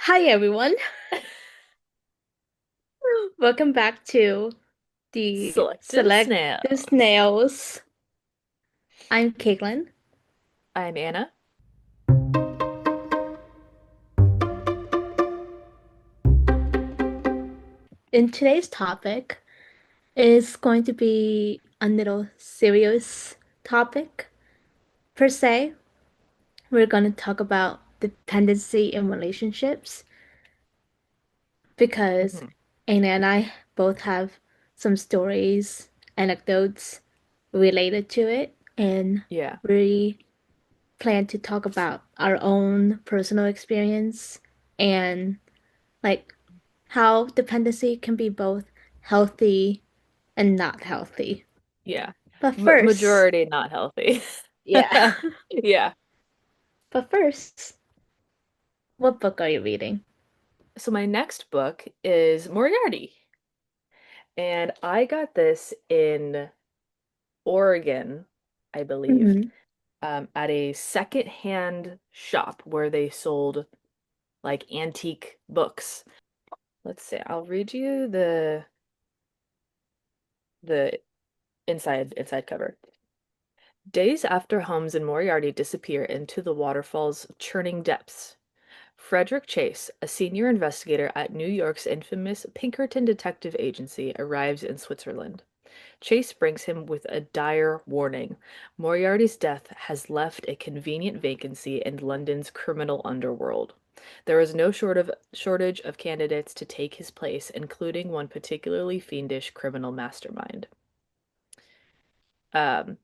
Hi everyone. Welcome back to the Selective Selective Snails. Snails. I'm Caitlin. I'm Anna. And today's topic is going to be a little serious topic per se. We're going to talk about dependency in relationships because Hmm. Anna and I both have some stories, anecdotes related to it, and Yeah, we plan to talk about our own personal experience and like how dependency can be both healthy and not healthy. yeah. But M first, Majority not healthy. yeah, Yeah. but first, what book are you reading? So my next book is Moriarty. And I got this in Oregon, I believe, Hmm. at a secondhand shop where they sold like antique books. Let's see, I'll read you the inside cover. Days after Holmes and Moriarty disappear into the waterfall's churning depths, Frederick Chase, a senior investigator at New York's infamous Pinkerton Detective Agency, arrives in Switzerland. Chase brings him with a dire warning. Moriarty's death has left a convenient vacancy in London's criminal underworld. There is no shortage of candidates to take his place, including one particularly fiendish criminal mastermind. Um,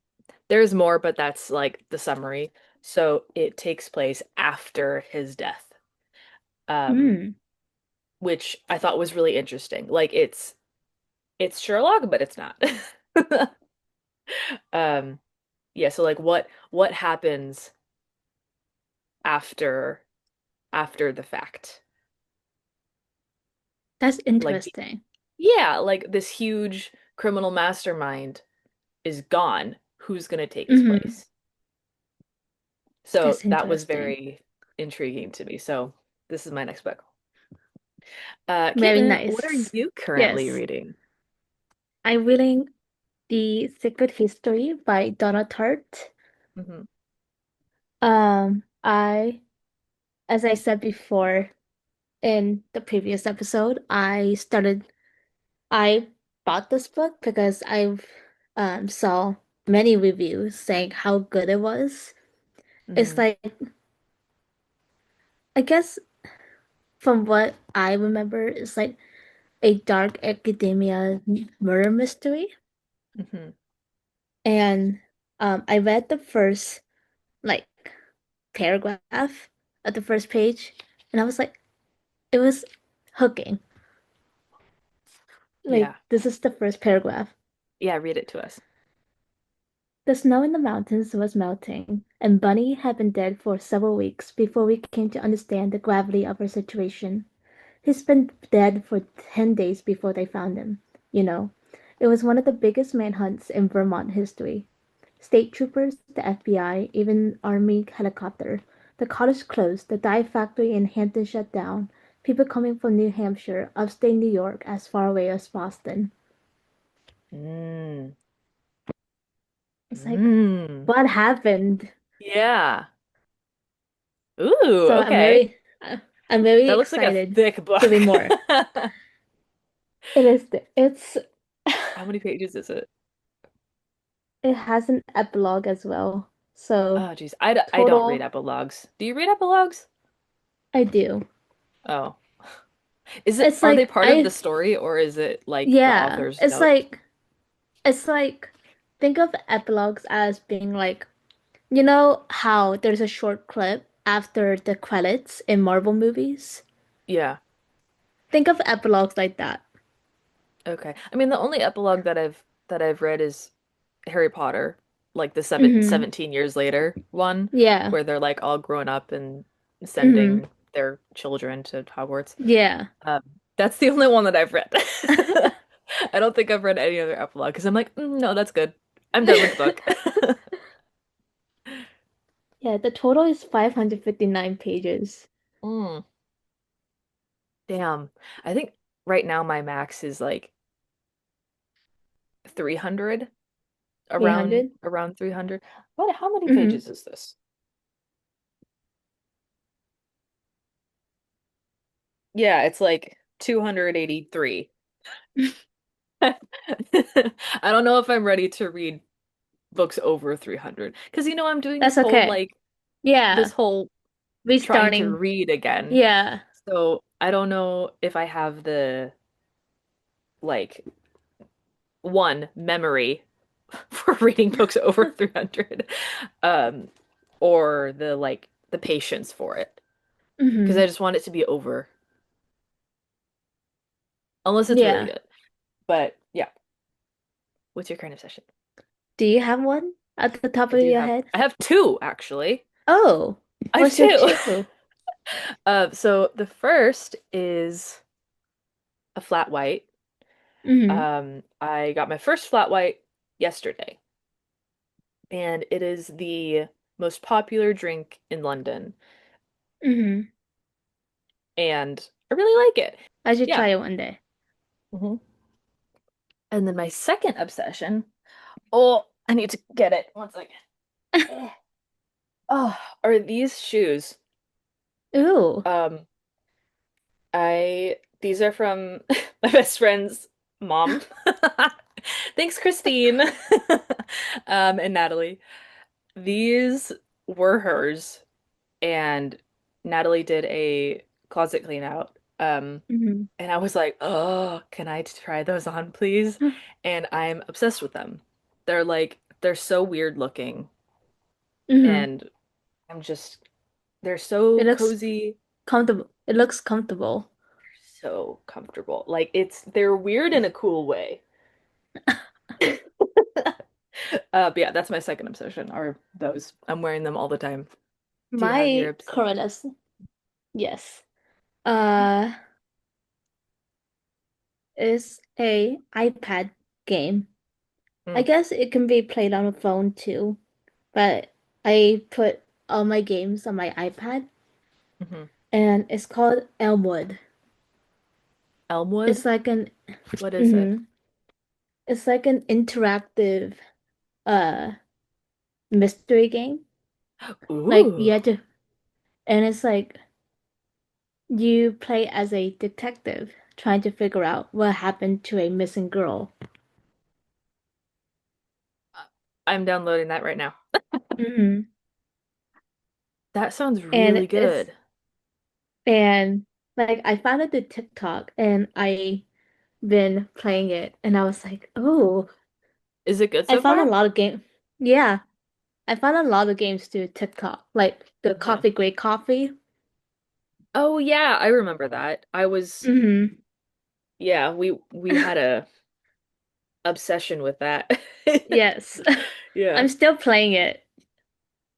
There's more, but that's like the summary. So it takes place after his death, um, Mm, which I thought was really interesting. Like it's Sherlock, but it's not. Um, yeah, so like what happens after after the fact? that's Like interesting. yeah, like this huge criminal mastermind is gone. Who's gonna take his Hmm. place? So That's that was interesting. very intriguing to me. So this is my next book. Very Caitlin, what are nice. you currently Yes, reading? I'm reading The Secret History by Donna Tartt. Hmm. I, as I said before in the previous episode, I bought this book because I've saw many reviews saying how good it was. It's Hmm. like I guess from what I remember, it's like a dark academia murder mystery. Hmm. And I read the first like paragraph at the first page, and I was like, it was hooking. Like Yeah. this is the first paragraph. Yeah, read it to us. The snow in the mountains was melting, and Bunny had been dead for several weeks before we came to understand the gravity of her situation. He's been dead for 10 days before they found him. You know, it was one of the biggest manhunts in Vermont history. State troopers, the FBI, even Army helicopter. The cottage closed, the dye factory in Hampton shut down. People coming from New Hampshire, upstate New York, as far away as Boston. Mm. It's like, Mm. what happened? Yeah. Ooh, So okay. I'm very That looks like a excited thick to book. read more. It's How many pages is it? it has an epilogue as well. So Oh, geez. I don't read total, epilogues. Do you read epilogues? I do. Oh. Is it It's are they like part of the story or is it like the yeah, author's note? it's like think of epilogues as being like you know how there's a short clip after the credits in Marvel movies? Yeah. Think of epilogues like that. Okay. I mean, the only epilogue that I've read is Harry Potter, like the Mm-hmm. 17 years later one, Yeah. where they're like all grown up and Mm-hmm. sending their children to Hogwarts. Yeah. Um, that's the only one that I've read. I don't think I've read any other epilogue because I'm like, no, that's good. I'm done with the book. Yeah, the total is 559 pages. Mm. Damn. I think right now my max is like 300, around 300? around 300. What, how many Mm-hmm. pages is this? Yeah, it's like 283. I don't know if I'm ready to read books over 300 because I'm doing That's this whole okay. like this Yeah. whole trying to Restarting. read again. Yeah. So I don't know if I have the like one memory for reading books over 300, um or the patience for it because Mm-hmm. I just want it to be over unless it's really Yeah. good. But yeah, what's your current obsession? Do you have one at the top of your head? I have two actually. Oh, I have what's your two. two? So the first is a flat white. Mm-hmm. I got my first flat white yesterday, and it is the most popular drink in London, Mm-hmm. and I really like it. I should Yeah. try it one day. hmm And then my second obsession, oh, I need to get it. One second. Eh. Oh, are these shoes. Ooh. Um, I these are from my best friend's mom. Thanks, Christine. And Natalie. These were hers, and Natalie did a closet clean out. Mm-hmm. And I was like, "Oh, can I try those on, please?" And I'm obsessed with them. They're so weird looking, Mm-hmm. and I'm just they're so It looks cozy, comfortable. It looks comfortable. so comfortable. Like they're weird in a cool way. But yeah, that's my second obsession are those. I'm wearing them all the time. Do you have your My obsession? current is yes. Uh, is a iPad game. I Mm, guess it can be played on a phone too, but I put all my games on my iPad, hmm and it's called Elmwood. It's Elmwood? like an What is it? mhm. It's like an interactive uh mystery game. Like you Ooh. have to, and it's like you play as a detective trying to figure out what happened to a missing girl. I'm downloading that right now. Hmm. That sounds And really it's good. and like I found it to TikTok and I been playing it and I was like, oh, Is it good I so found a far? lot of game. Yeah, I found a lot of games to TikTok, like the Uh-huh. Coffee Great Coffee. Oh yeah, I remember that. Hmm. Yeah, we had a obsession with that. Yes. Yeah. I'm still playing it.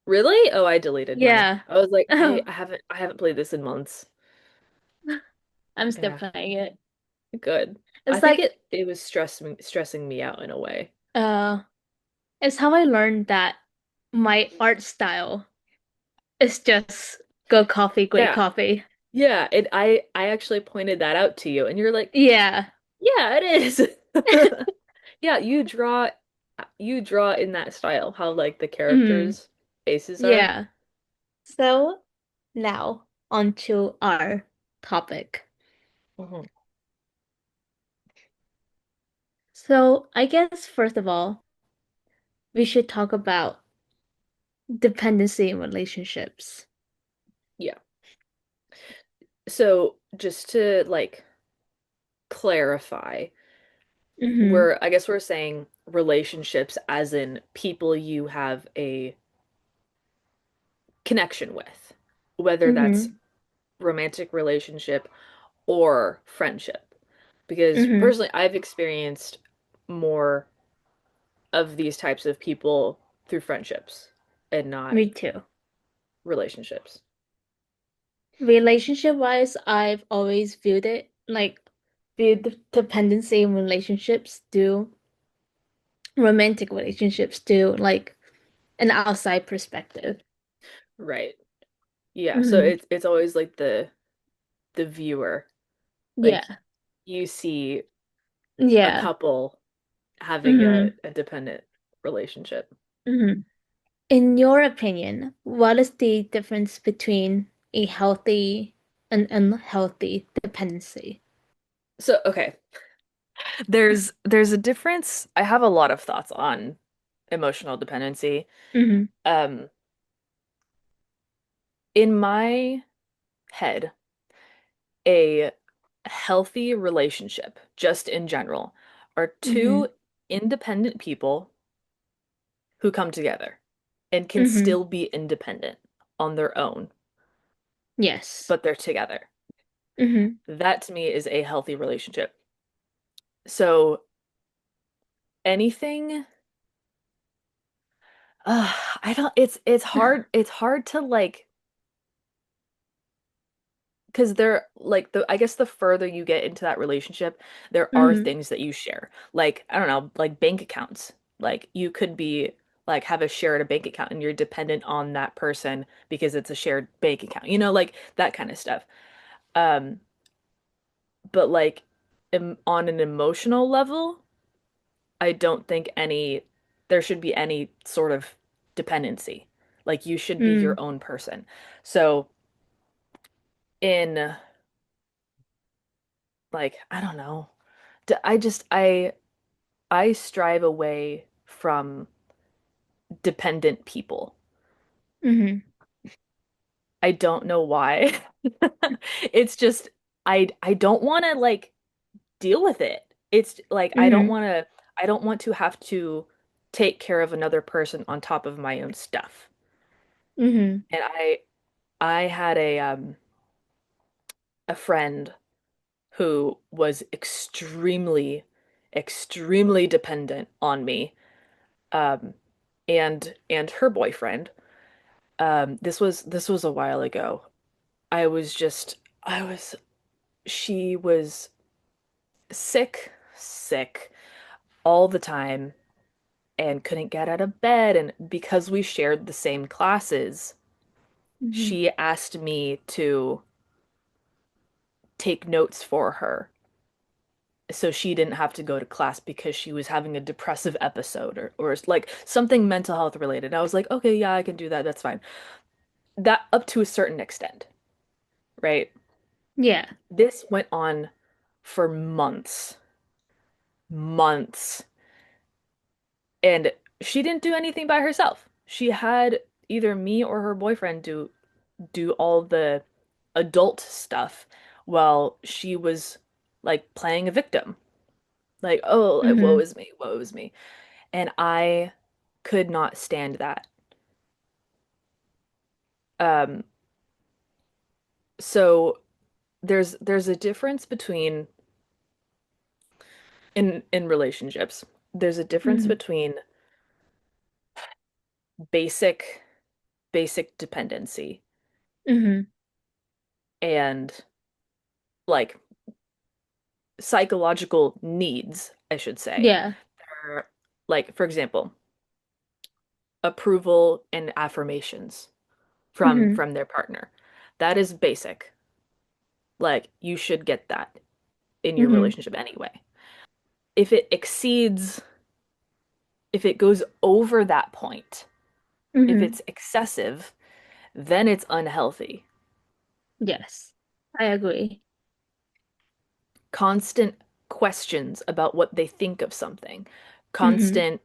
Really? Oh, I deleted mine. Yeah. I was like, Oh, I haven't played this in months. I'm still Yeah, playing it. good. I It's think like it was stressing me out in a way. uh it's how I learned that my art style is just go coffee, great Yeah. coffee. Yeah, and I actually pointed that out to you and you're like, Yeah. "Yeah, it is." Yeah, you draw in that style, how like the Hmm. characters' faces are. Yeah. So now on to our topic. Mhm. So I guess first of all, we should talk about dependency in relationships. Yeah. So just to like clarify, Mm-hmm. I guess we're saying relationships as in people you have a connection with, whether that's Mm-hmm. romantic relationship or friendship. Because Mm-hmm. personally, I've experienced more of these types of people through friendships and not Me too. relationships. Relationship wise, I've always viewed dependency in relationships do romantic relationships do like an outside perspective. Right. Yeah, so Hmm. it's always like the viewer. Like Yeah. you see a Yeah. couple having Mm-hmm. a dependent relationship. Mm-hmm. In your opinion, what is the difference between a healthy and unhealthy dependency? So, okay, there's a difference. I have a lot of thoughts on emotional dependency. Mm-hmm. Um, in my head, a healthy relationship, just in general, are Mm-hmm. two independent people who come together and can Mm-hmm. still be independent on their own, Yes. but they're together. Mm-hmm. That to me is a healthy relationship. So anything, I don't, it's hard to like, because they're like I guess the further you get into that relationship, there are Mm-hmm. things that you share. Like, I don't know, like bank accounts. Like you could be like have a shared bank account and you're dependent on that person because it's a shared bank account. Like that kind of stuff. Um, but like on an emotional level, I don't think there should be any sort of dependency. Like you should be Mm-hmm. your own person. So in like, I don't know. I just I strive away from dependent people. Mm-hmm. I don't know why. It's just I don't want to like deal with it. It's like Mm-hmm. I don't want to have to take care of another person on top of my own stuff. Mm-hmm. And I had a friend who was extremely dependent on me. Um and her boyfriend. This was a while ago. I was she was sick all the time and couldn't get out of bed. And because we shared the same classes, Mm-hmm. she asked me to take notes for her so she didn't have to go to class because she was having a depressive episode or like something mental health related. I was like, okay, yeah, I can do that. That's fine. That up to a certain extent, right? Yeah. This went on for months. And she didn't do anything by herself. She had either me or her boyfriend do all the adult stuff while she was like playing a victim. Like, oh, like, woe Mm-hmm. is me, woe is me. And I could not stand that. Um, so there's a difference between in relationships. There's a difference Mm-hmm. between basic basic dependency Mm-hmm. and like psychological needs, I should say. Yeah. Are, like, for example, approval and affirmations Mm-hmm. from their partner. That is basic. Like, you should get that in your Mm-hmm. relationship anyway. If it exceeds, if it goes over that point, if Mm-hmm. it's excessive, then it's unhealthy. Yes. I agree. Constant questions about what they think of something, Mm-hmm. constant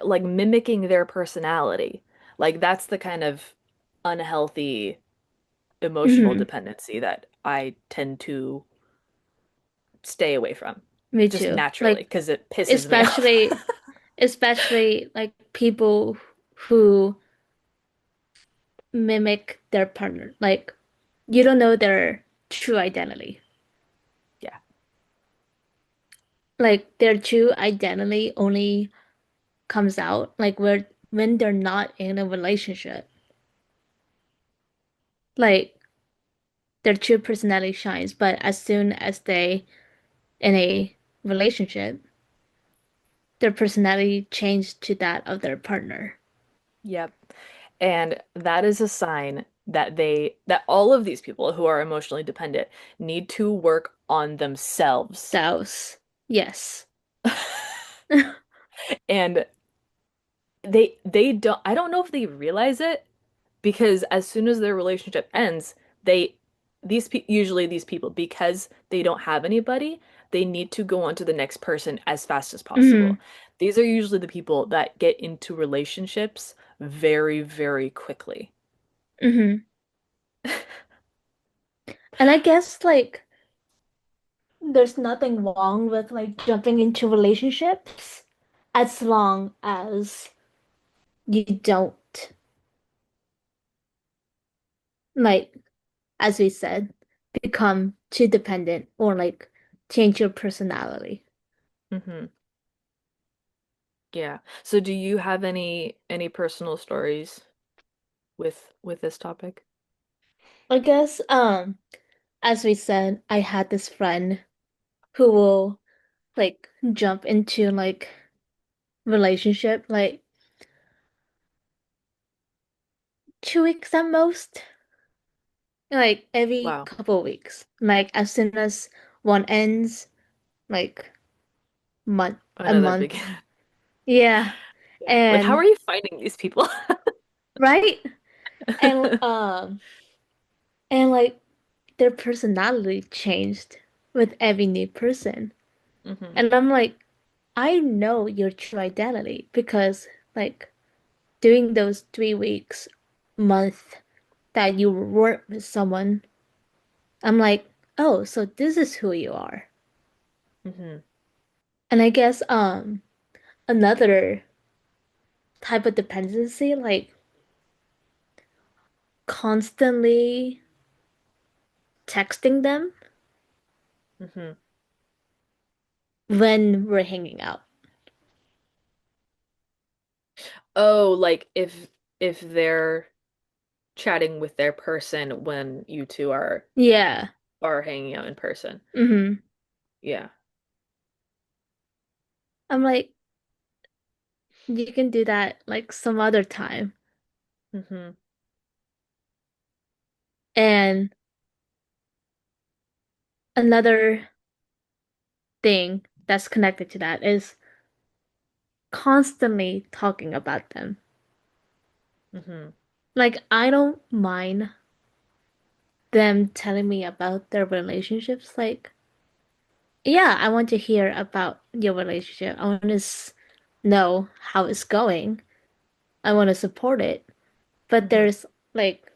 like mimicking their personality. Like that's the kind of unhealthy emotional Mm-hmm. dependency that I tend to stay away from Me just too. naturally Like because it pisses me off. especially especially like people who mimic their partner. Like you don't know their true identity. Yeah. Like their true identity only comes out like where when they're not in a relationship. Like their true personality shines, but as soon as they in a relationship, their personality changed to that of their partner. Yep. And that is a sign. that all of these people who are emotionally dependent need to work on themselves. Douse. Yes. And they don't I don't know if they realize it because as soon as their relationship ends, they usually these people because they don't have anybody, they need to go on to the next person as fast as hmm possible. These are usually the people that get into relationships very, very quickly. hmm And I guess like there's nothing wrong with like jumping into relationships as long as you don't like, as we said, become too dependent or like change your personality. Hmm. Yeah. So do you have any personal stories with this topic? I guess as we said, I had this friend who will like jump into like relationship like 2 weeks at most, like every Wow. couple of weeks. Like as soon as one ends, like month a Another month. big Yeah. Yeah. Like how are And you finding these people? right? And and like their personality changed with every new person. Hmm. And I'm like, I know your true identity because like during those 3 weeks, month that you weren't with someone, I'm like, oh, so this is who you are. Hmm. And I guess another type of dependency, like constantly texting them Hmm. when we're hanging out. Oh, like if they're chatting with their person when you two Yeah. are hanging out in person. hmm Yeah. I'm like, you can do that like some other time. Hmm. And another thing that's connected to that is constantly talking about them. Hmm. Like, I don't mind them telling me about their relationships. Like, yeah, I want to hear about your relationship. I want to know how it's going. I want to support it. But Hmm. there's like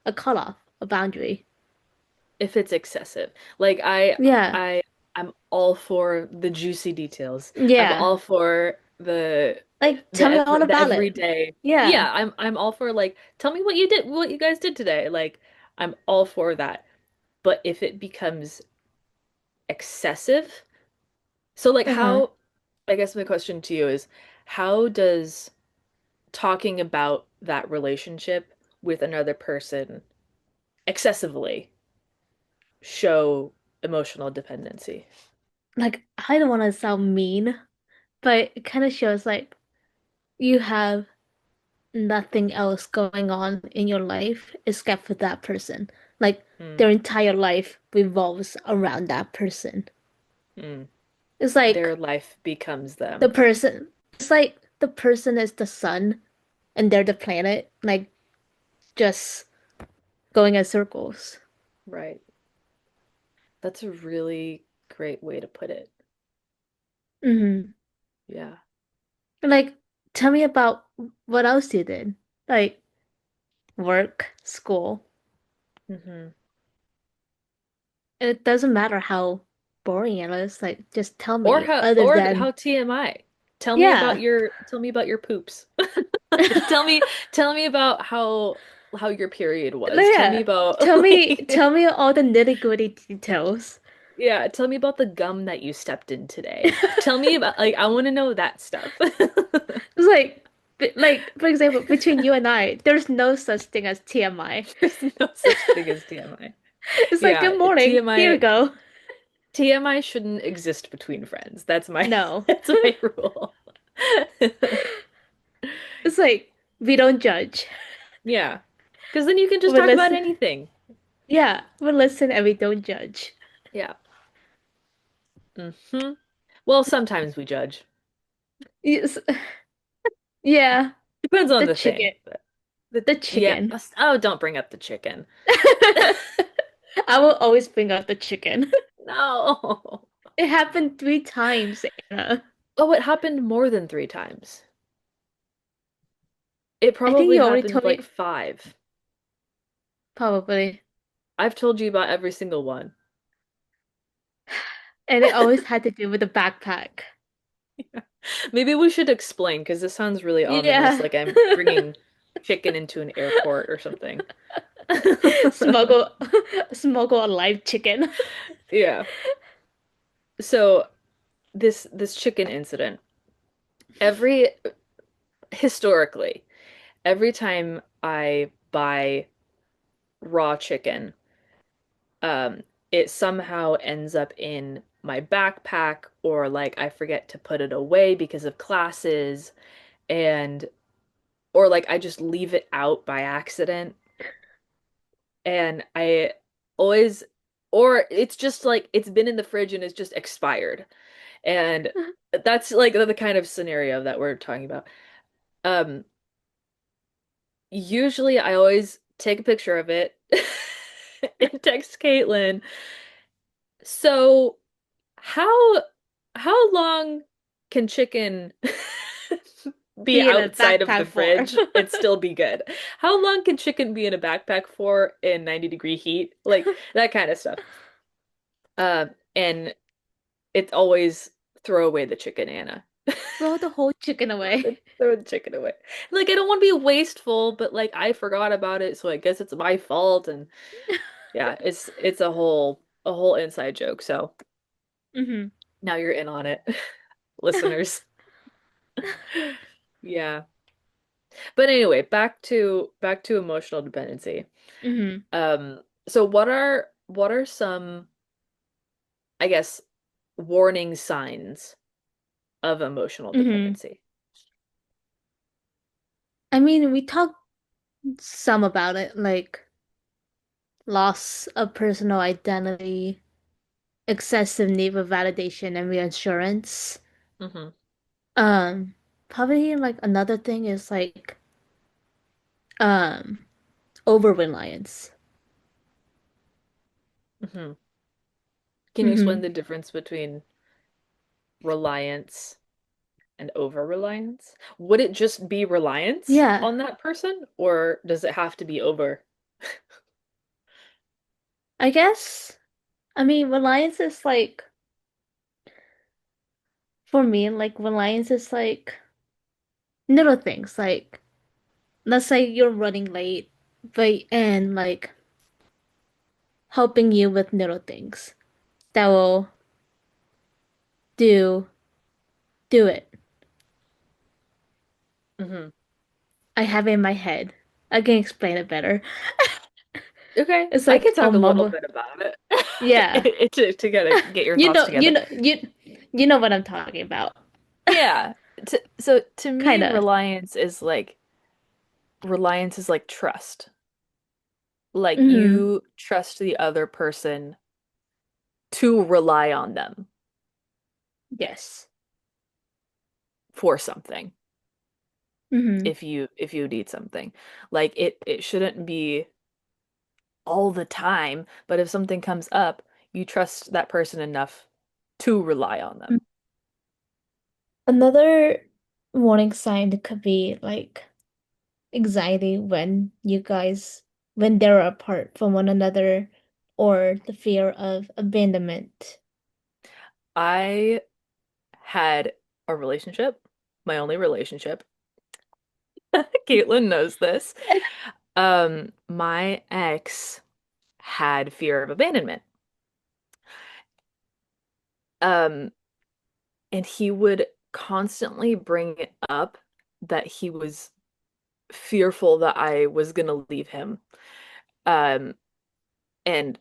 a cutoff, a boundary. If it's excessive. Like Yeah. I'm all for the juicy details. I'm Yeah. all for Like, tell me all the about it. everyday. Yeah. Yeah, I'm all for like tell me what you guys did today. Like I'm all for that. But if it becomes excessive, so like Uh-huh. how I guess my question to you is how does talking about that relationship with another person excessively show emotional dependency? Like, I don't want to sound mean, but it kind of shows like you have nothing else going on in your life except for that person. Like Mm, their entire life revolves around that person. mm. It's Their like life becomes the them. person, it's like the person is the sun and they're the planet, like just going in circles. Right. That's a really great way to put it. hmm Yeah. Like, tell me about what else you did. Like work, school. Hmm. And it doesn't matter how boring it is. Like, just tell me. Other Or than, how TMI. yeah, Tell me about your poops. Tell me tell me about how your period was. Tell me yeah. about Tell me all the nitty-gritty details. yeah, tell me about the gum that you stepped in today. Tell me about like I want to know that stuff. It's like, like for example, between you and I, there's no such thing as TMI. There's no such thing as TMI. It's like, Yeah, good morning. Here we go. TMI shouldn't exist between friends. That's my No. that's my rule. It's like we don't judge. Yeah. Because then you can just We talk about listen. anything. Yeah, we listen and we don't judge. Yeah. Hmm. Well, sometimes we judge. Yes. Yeah, Depends on the the thing. chicken. But The yeah. chicken. Oh, don't bring up the chicken. I will always bring up the chicken. No. It happened 3 times, Anna. Oh, it happened more than 3 times. It I think probably you already happened told like me. 5. Probably. I've told you about every single one. And it always had to do with the backpack. Maybe we should explain because this sounds really ominous, Yeah. like I'm bringing chicken into an airport or something. Smuggle smuggle a live chicken. Yeah. So this chicken incident, every historically, every time I buy raw chicken, um, it somehow ends up in my backpack or like I forget to put it away because of classes and or like I just leave it out by accident and I always or it's just like it's been in the fridge and it's just expired. And that's like the kind of scenario that we're talking about. Um, Usually I always take a picture of it and text Caitlin. So how how long can chicken be Be in a outside of the backpack for. fridge and still be good? How long can chicken be in a backpack for in 90-degree heat? Like that kind of stuff. And it's always throw away the chicken, Anna. Throw the whole chicken away. Throw the chicken away. Like I don't want to be wasteful, but like I forgot about it, so I guess it's my fault. And yeah, it's a whole inside joke. So Hmm. now you're in on it, listeners. Yeah. But anyway, back to emotional dependency. Hmm. So what are some, I guess, warning signs of emotional Hmm. dependency? I mean, we talked some about it, like loss of personal identity, excessive need for validation and reassurance. Hmm. Um, Probably like another thing is like um over reliance. Hmm. Can you explain Hmm. the difference between reliance and over-reliance? Would it just be reliance Yeah, on that person, or does it have to be over? I guess. I mean, reliance is like for me, like reliance is like little things. Like let's say you're running late, but and like helping you with little things that will do do it. Hmm. I have it in my head. I can explain it better. Okay, It's I like can a talk a little mumble. bit about it Yeah. to get your You thoughts know, you together. know, you know what I'm talking about. Yeah. So to me, Kind of. reliance is like trust. Like Hmm. you trust the other person to rely on them Yes. for something Hmm. if you need something. Like it shouldn't be all the time, but if something comes up, you trust that person enough to rely on them. Another warning sign could be like anxiety when they're apart from one another or the fear of abandonment. I had a relationship, my only relationship. Caitlin knows this. My ex had fear of abandonment. Um, and he would constantly bring it up that he was fearful that I was gonna leave him. Um, and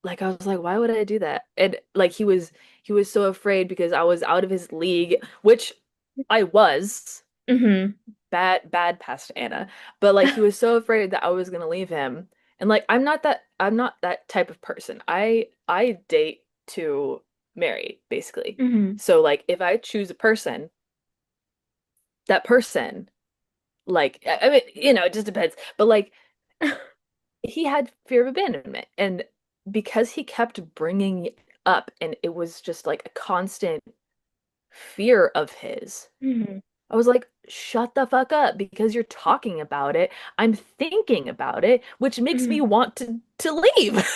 like I was like, why would I do that? And like he was so afraid because I was out of his league, which I was. Hmm. bad past Anna, but like he was so afraid that I was gonna leave him. And like I'm not that type of person. I date to marry, basically. Hmm. So like if I choose a person, that person, like I mean, it just depends. But like he had fear of abandonment, and because he kept bringing up, and it was just like a constant fear of his. Hmm. I was like, shut the fuck up because you're talking about it. I'm thinking about it, which makes me Hmm. want to leave.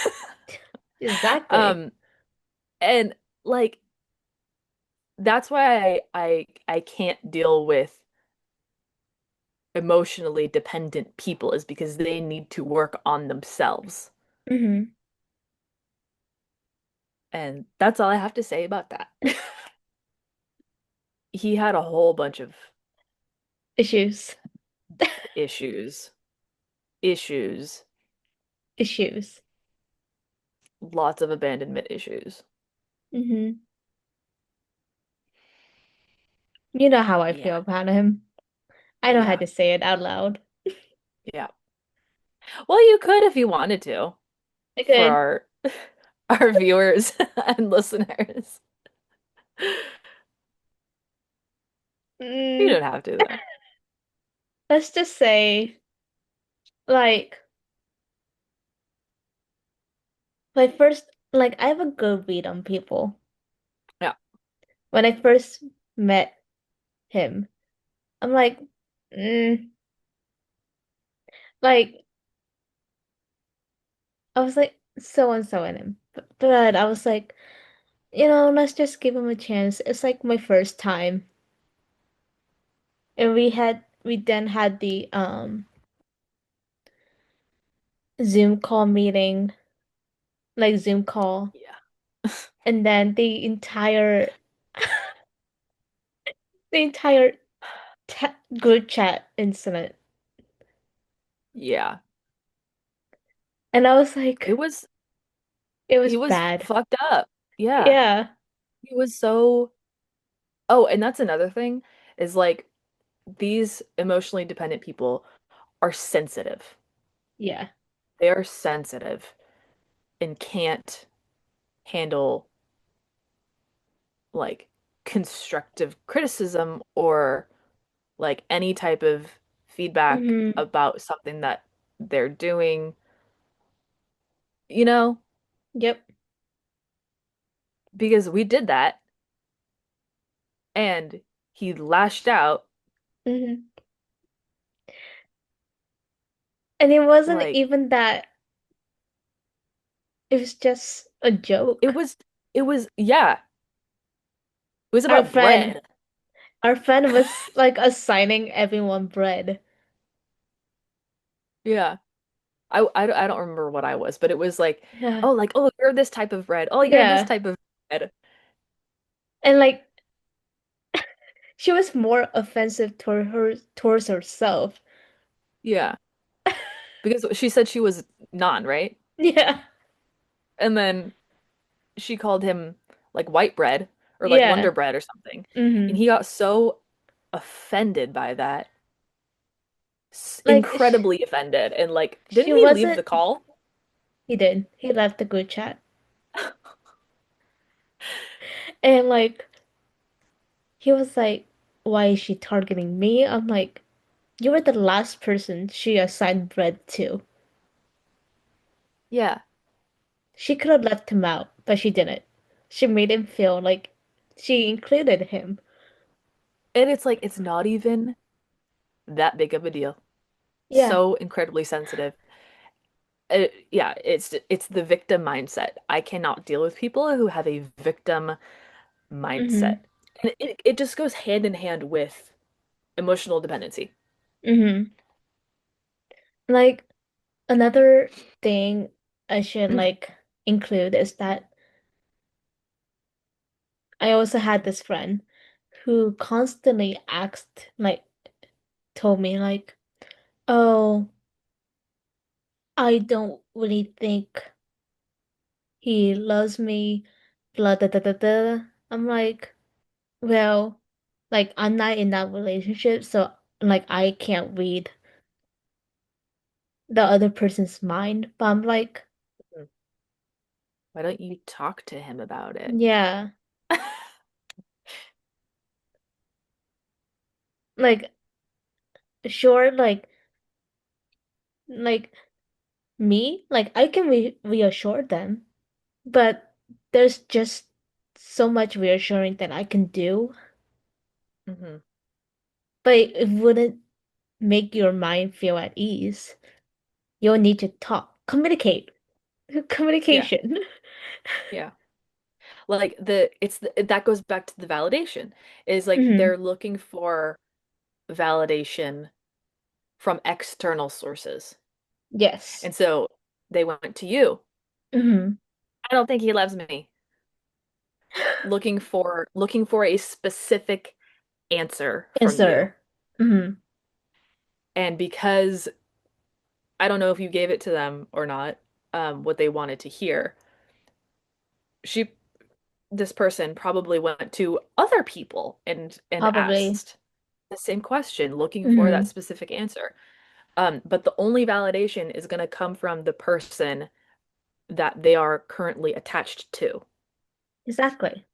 Exactly. Um, and like that's why I can't deal with emotionally dependent people is because they need to work on themselves. Hmm. And that's all I have to say about that. He had a whole bunch of Issues. issues, issues, Issues. lots of abandonment issues. Hmm. You know how I Yeah, feel about him. I don't have yeah, to say it out loud. yeah. Well, you could if you wanted to I for could. our viewers and listeners. You Mm, don't have to though. let's just say, like, first, like, I have a good read on people. Yeah, When I first met him, I'm like, mm, like, I was like, so and so in him. But I was like, let's just give him a chance. It's like my first time. And we then had the Zoom call meeting, like Zoom call, yeah, and then the entire group chat incident. yeah. And I was It like, was it was he was bad. fucked up. Yeah. Yeah. He was so Oh, and that's another thing is like these emotionally dependent people are sensitive. Yeah. They are sensitive and can't handle like constructive criticism or like any type of feedback Hmm. about something that they're doing, you know, Yep. because we did that and he lashed out Hmm. And it wasn't like even that, it was just a it joke. was it was yeah, it was Our about friend, bread. our friend was like assigning everyone bread. Yeah. I don't remember what I was, but it was Yeah. like, oh, you're this type of bread. Oh, you're this Yeah. type of bread. And like she was more offensive towards herself. Yeah. Because she said she was non, right? Yeah. And then she called him like white bread or like Wonder Yeah. Bread or something. And Hmm. he got so offended by that, Like incredibly offended. And like, she didn't he leave wasn't the call? he did. He left the group chat. And like he was like, why is she targeting me? I'm like, you were the last person she assigned bread to. Yeah. She could have left him out, but she didn't. She made him feel like she included him. And it's like, it's not even that big of a deal. Yeah. So incredibly sensitive. Yeah, it's the victim mindset. I cannot deal with people who have a victim mindset. Hmm. And it just goes hand in hand with emotional dependency. Hmm. Like another thing I should like include is that I also had this friend who constantly asked, like, told me, like, oh, I don't really think he loves me, blah, da, da, da, da. I'm like, well, like, I'm not in that relationship, so like I can't read the other person's mind, but I'm like, Mm. Why don't you talk to him about it? yeah, like sure, like me, like I can reassure them, but there's just so much reassuring that I can do, Hmm. but it wouldn't make your mind feel at ease. You'll need to talk, communicate, Yeah, communication. yeah. Like that goes back to the validation. Is like Hmm. they're looking for validation from external sources. Yes. And so they went to you. Hmm. I don't think he loves me. Looking for a specific answer from you. Answer. Hmm. And because I don't know if you gave it to them or not, what they wanted to hear, she this person probably went to other people and Probably. asked the same question, looking for that Hmm. specific answer. But the only validation is going to come from the person that they are currently attached to. Exactly.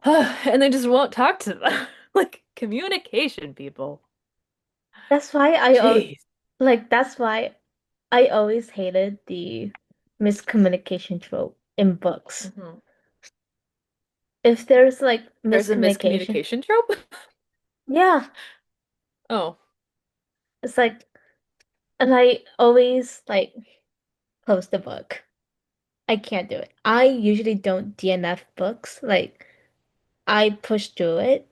And they just won't talk to them. Like communication, people. That's why Jeez. that's why I always hated the miscommunication trope in books. Hmm. If there's like There's a miscommunication, miscommunication trope? yeah, Oh. it's like, and I always like close the book. I can't do it. I usually don't DNF books. Like I push through it,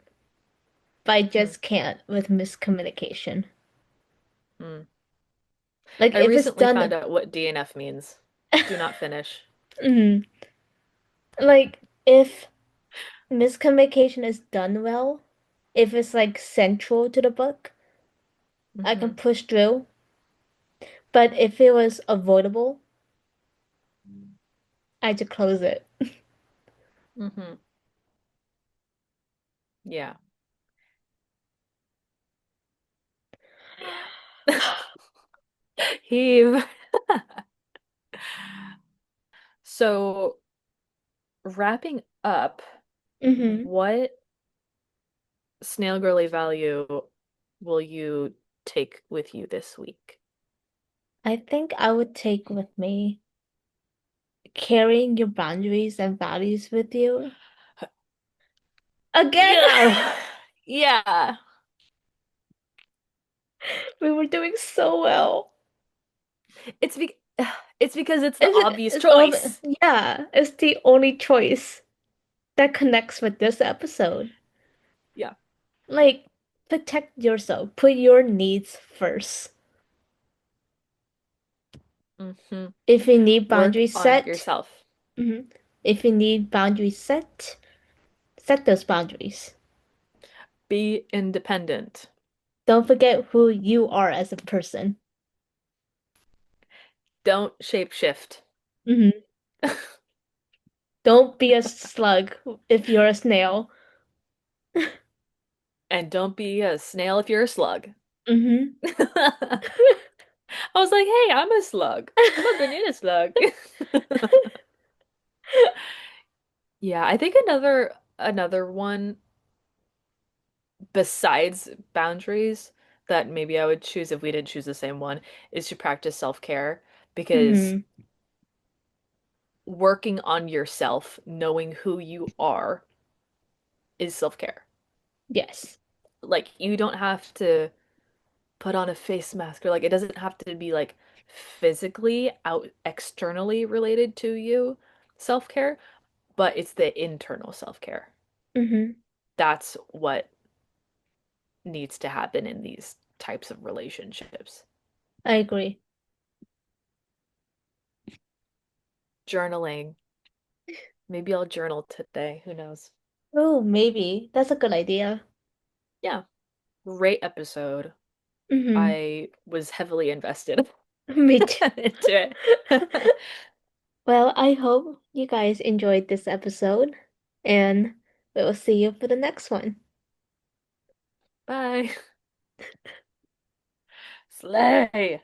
but I Hmm. just can't with miscommunication. Hmm. Like I if it's recently done, found out what DNF means. Do not finish. Mhm. Like if miscommunication is done well, if it's like central to the book, I can Hmm. push through. But if it was avoidable, I had to close it. Hmm. Yeah. Yeah. Heave. So, wrapping up, Hmm. what snail girly value will you take with you this week? I think I would take with me carrying your boundaries and values with you. Again, Yeah. Yeah. we were doing so well. It's be it's because it's the It's, obvious it's all, choice. yeah, it's the only choice that connects with this episode. Yeah. Like, protect yourself, put your needs first. Hmm. If you need Work boundaries on set, yourself. mhm. If you need boundaries set, set those boundaries. Be independent. Don't forget who you are as a person. Don't shapeshift. Hmm. Don't be a slug if you're a snail. And don't be a snail if you're a slug. Hmm. I was like, hey, I'm a slug. I'm a banana slug. Yeah, I think another one besides boundaries that maybe I would choose if we didn't choose the same one is to practice self-care because Hmm. working on yourself, knowing who you are, is self-care. Yes. Like you don't have to put on a face mask or like it doesn't have to be like physically out externally related to you self-care, but it's the internal self-care. Hmm. That's what needs to happen in these types of relationships. I agree. Journaling. Maybe I'll journal today. Who knows? Oh, maybe. That's a good idea. Yeah. Great episode. Hmm. I was heavily invested Me too. into it. Well, I hope you guys enjoyed this episode, and we'll see you for the next one. Bye. Slay.